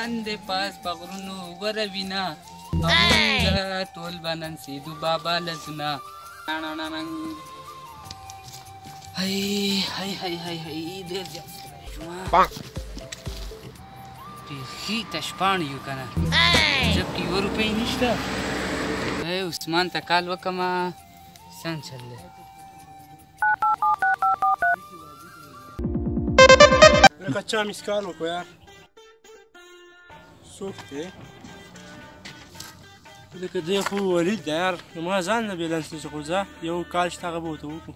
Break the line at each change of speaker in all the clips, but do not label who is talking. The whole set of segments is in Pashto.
ژوند دې پاس په غرونو وروینه مونږه ټول به نن سیدو بابا لزونه هی هی هی هی هی ډېر زیات ستړی شوم بیخي تشپاڼ یو که نه جب کې 1 روپۍ نشته عثمان ته کال وکړمه څنګه چل دی
لکه چا میس کال وکړو یار څوک دی لکه دی خو ولید دی یار زما ځان نه بیلانس نشي خو ځه یو کال شته هغه به ورته وکړو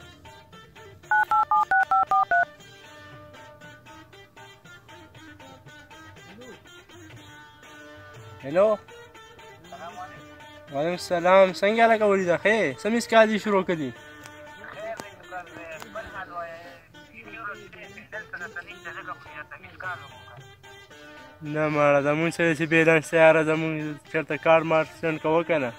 هلو وعلیکم السلام څنګه هلکه ولیده ښې څه میس کال دې شروع کړي نه مړه زمونږ سره چې بیلانس دی یاره زمونږ چېرته کارډ مارډ سینډ کوه که نه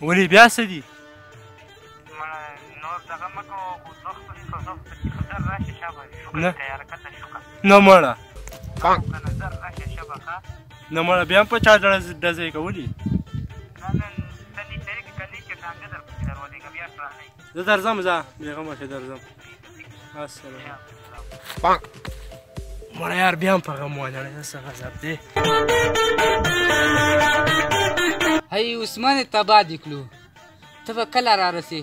ولې بیا څه دي نه مړه نه مړه بیا هم په چا ډزې کولي زه درځم ځه بېغمه شې درځم السلام مړه یار بیا هم په غم ولړی څه غضب دی
هی عثمان تباه دې کړو ته به کله رارسې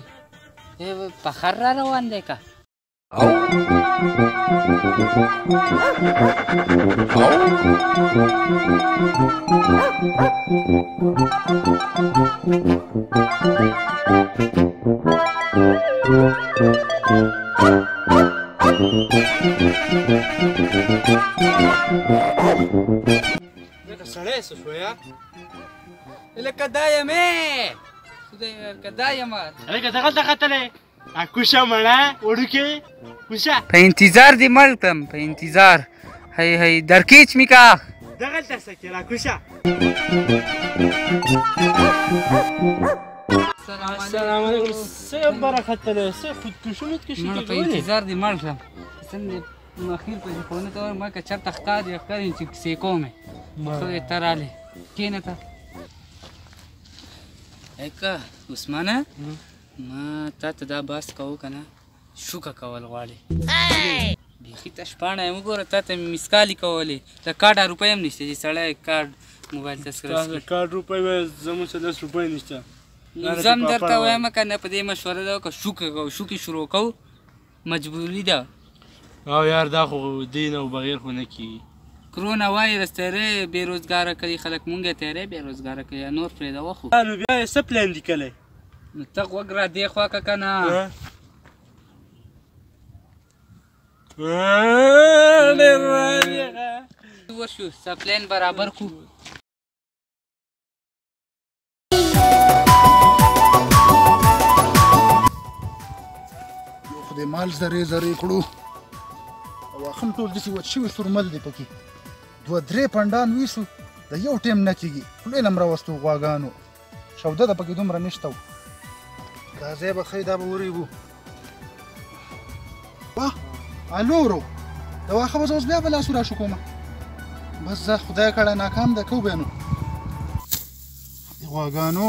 په خر را روان دی که
لکه سړی څه شو یار
لکه دا یمې خدای لکه دا یمه
لکه دغلته ختلی کوشه مړه وړوکې کوشه
په انتظار دې مړ کړم په انتظار هی هی درکیچ می که
دغلته څه کې را کوشه السلام علیکم څه بره ختلی څه خودکشي مودکشي
مړه په انتظار دې مړ کړم څنګه اخیر پسې فونه ته وایم ما که چېرته ښکاري ښکاري چې کیسې کومې خو ته رالې کښېنه ته که عثمانه ما تا ته دا بحث کوو که نه شوکه کول غواړې بیخي تشپاڼه یم وګوره تا ته مې مسکالې کولې د کارډ روپۍ هم نشته چې سړی کارډ موبایل تذکره
کارډ روپۍ به زموږ سره 10 روپۍ نشته
زه هم درته وایم که نه په دې مشوره ده که شوکه کوو شوکې شروع کوو مجبوري ده
او یار دا خو دین او بغیر خو نه کېږي
کرونا وایرس تیری بېروزګاره کړي خلک مونږ یې تیری بېروزګاره کړي نور پرېږدوه خو
نو بیا یې څه پلان لیکلی
نو ته غوږ را دې خوا که که نه ورشو سپلین برابر کړو
یو خدای مال زرې زرې کړو او واخم ټول داسې وچ شوي سورمل دی پکې 2-3 پنډان ویسو د یو ټیم نه کېږي خولې نه م راوستو غواګانو شوده ده پکې دومره نشته و دا ځای به ښایي دا به ورېږو واه الو ورو د واښه به زه اوس بیا به لاسو راشو کومه بس زه خدای کړه ناکام ده کو بیا نو غواګانو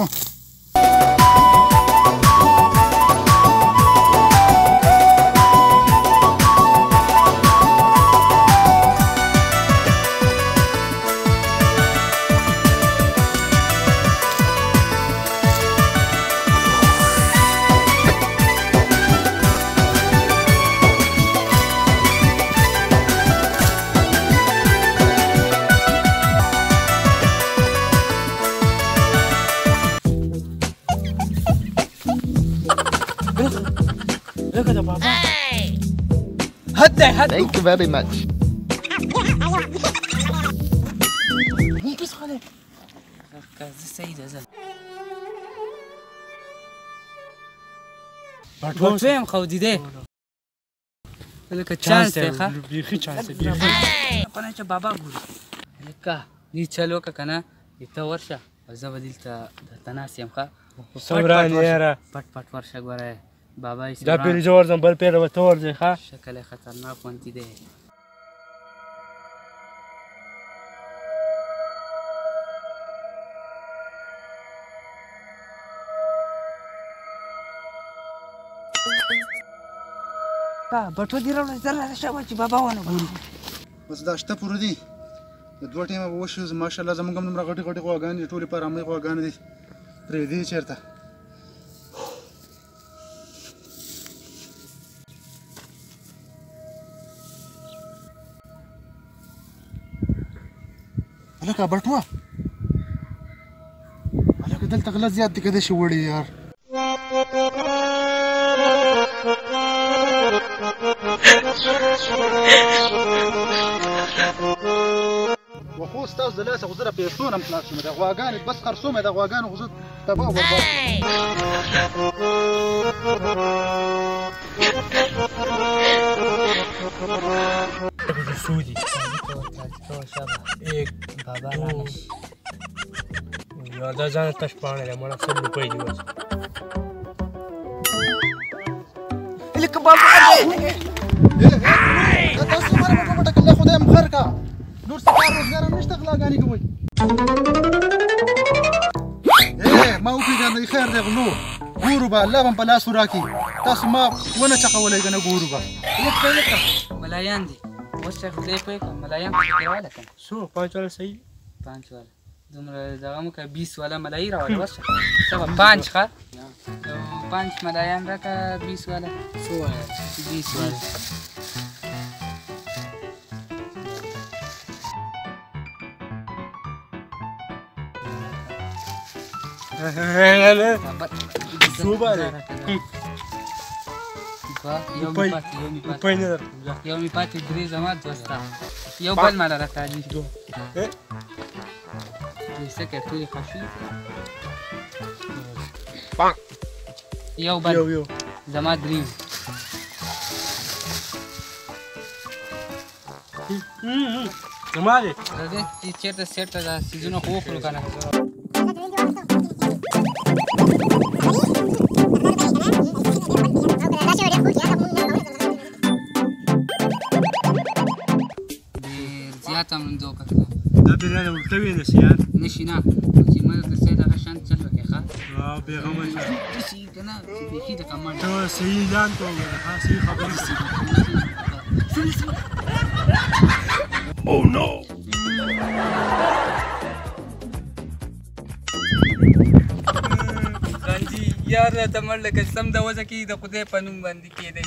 Look at the papa.
Thank you very much.
بټویم خو دې دی لکه چانس دی ښه
بیخي چانس دی بیخي
پنه چې بابا ګوري لکه دې چل وکړه که نه ته ورشه او زه به دلته درته ناست یم ښه
سمران یاره
پټ پټ ورشه ګوره بابا یې
دا پیرې زه ورځم بل پیره به ته ورځې ښه
شکل یې خطرناک غوندې دی بټو دې راوړه زر راشه شابه چې بابا ونه ګوري
بس دا شته پوره دي د دوه ټیمه به وشي ماشاءالله زموږ هم دومره غټې غټې غواګانې دي ټولې په ارامۍ غواګانې دي پرېږدي چېرته هلکه بټوه هلکه دلته غله زیات دي کدی شي وړي یار وخو ستاسو د لاسه خو زه را پیسو نه خلاص شوم د غواګانې بس خرڅوم یې د غواګانو خو زه تباه برباد
سودی ایک
بابا رانشي
دا ځان تش پاڼه دی مړه 100 روپۍ دي بس
لکه بابا
تاسو مره په پټه کله خدای مخر کا نور څه کار روزګار نشته غلاګانې کوي ما وپېژندئ خیر دی غلو ګورو به الله به په لاس راکړي تاسو ما ونه چقولی که نه ګورو به لکه
ملایان دي اوس چې خدای پوه کړه ملایان راواله که
څو 5 والا صحیح
5 والا دومره دغه مو که 20 والا ملایي راواله بس سبا 5 ښه 5 ملایان راکړه 20 والا څو والا 20 والا یو می پاتې درې زما دوسته یو بل ماله راته عجیب دوی څه کوي ټولې خوښي یو بل زما درې
زما دی
راځئ چې چېرته سېټه دا سیزونه خو وخورو که نه زیات هم رندو که
دا پیرانه ورته وي نه شي یار
نشي نه چې ما درته صحیح دغه شان چل وکړې ښه
بېغمه شه
داسې که نه چې بیخي د کمانډ
ته صحیح ځان ته وګوره ښه صحیح خبرې Oh no!
خانجي یار راته مړ لکه سم د وځه کې د خدای په نوم باندې کېدی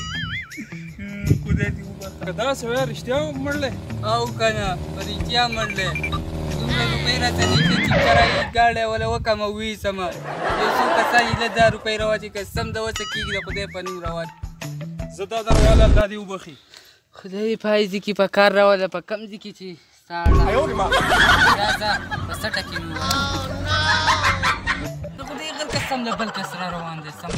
خدای دې وبخښه
که داسې وایه رښتیا مړلی
او که نه په رښتیا مړلی دومره روپۍ راته نیښې چې کرایي ګاډی وله وکړمه ویسمه یو څو کسان هیله 10 روپۍ راواچي که سم د وڅه کېږي د خدای په نوم راواچي
زه دا درواله الله دې وبخي
خدای په هغې ځای کې په کار راوله په کوم ځای کې چې ستا راځه په سټه کې مې د خدای غر کس سم له بل کس را روان دی سم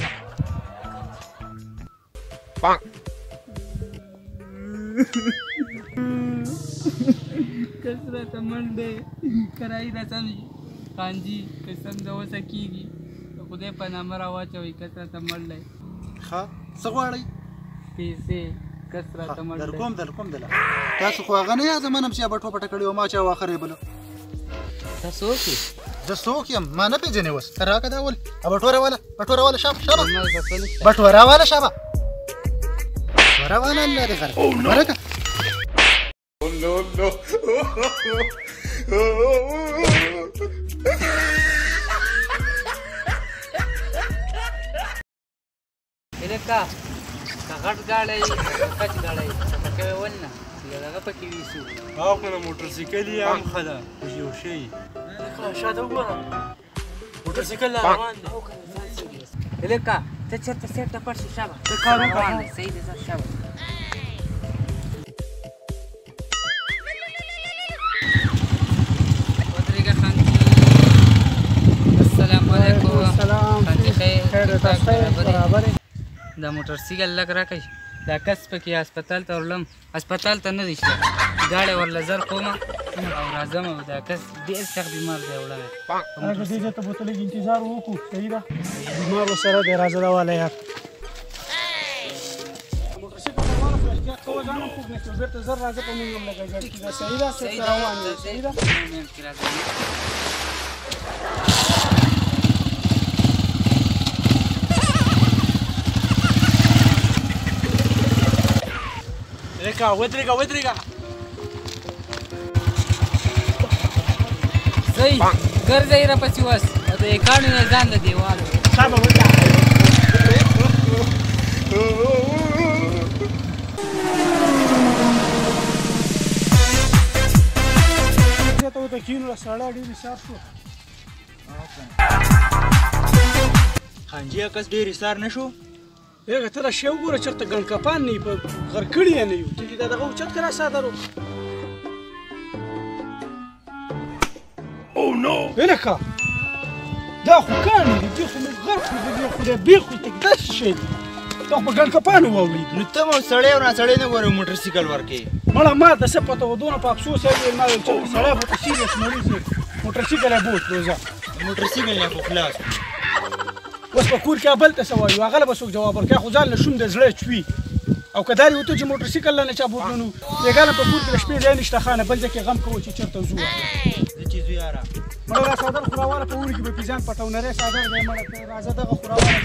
کس راته مړ دی کرایي رسم خانجي که سم د وسه کېږي د خدای په نامه راواچوئ کس راته مړ دی
ښه څه غواړئ
پیسې کس راته مړ دی
درکوم دله تاسو خو هغه نه یاد منم چې بټوه پټه کړې وه ما چا واخرې بله
ته څوک یې
زه څوک یم ما نه پېژنې اوس راکه دا ول بټوه راواله شابه
زما بټوه نشته
بټوه راواله شابه راواله الله دې خیر ورکه
لکه که غټ ګاډی کچ ګاډی پکې ولنه دغه پکې ویسو
او که نه موټرسایکل یې هم ښه ده خو یو شی شاته وګوره موټرسایکل لا روان دی
لکه ته چېرته سیټ ته پټ شي شابه
ته کار وکړه
روان دی صحیح دی ځه شابه ودرېږه خانجي السلام علیکم خانجي خیر برابر دا موټرسایکل لږ راکړئ دا کس پکې هسپتال ته ورلم هسپتال ته نه دی شته ګاډی ورله زر کومه او راځم او دا کس ډېر سخت بیمار دی وړی
هغه دې ځای ته به ته لږ انتظار وکړو صحیح ده بیمار ورسره دی راځه دا واله یار
ځان هم خوږ نه کړو بېرته زر راځه په موږ هم لږه ګډ کېږه صحیح ده صحیح ته روان یو صحیح ده
لکه ودرېږه
صحیح ګرځئ راپسې اوس او د کاڼو نه ځان له دیوال
صبر وکړه
ته ورته کښېنوله سړی ډېر ایسار شو
خانجي کس ډېر ایسار نه شو
هغه ته دا شی وګوره چېرته ګڼکپان نه وي په غر کړي یې نه یو ټیک دا دغه اوچت که را صادر و هلکه دا خو کاڼي دي دې خو موږ غرق کړو دې خدای بېخ خو ټیک داسې شی دي دا خو په ګڼکپانو واورېد
نو ته مو سړی او ناسړی نه ګورې موټرسایکل ورکې
مړه ما ته څه پته و دونه په افسوس یې ویل ما ویل چې سړی به ته سیریس مریض یې موټرسایکل یې بوت روزه
موټرسایکل یې خو خلاص
اوس په کور کې بل ته څه وایو هغه له به څوک جواب ورکوي خو ځان له شونډې زړه چوي او که داري وته چې موټرسایکل له نه چا بوتلو بېګانه په کور کې د شپې ځای نشته خانه بل ځای کې غم کوو چې چېرته ځو
زه چې ځو یاره
مړه دا څادر خو راواله په اوړي کې به پیزان پټونری څادر دی مړه راځه دغه خو راواله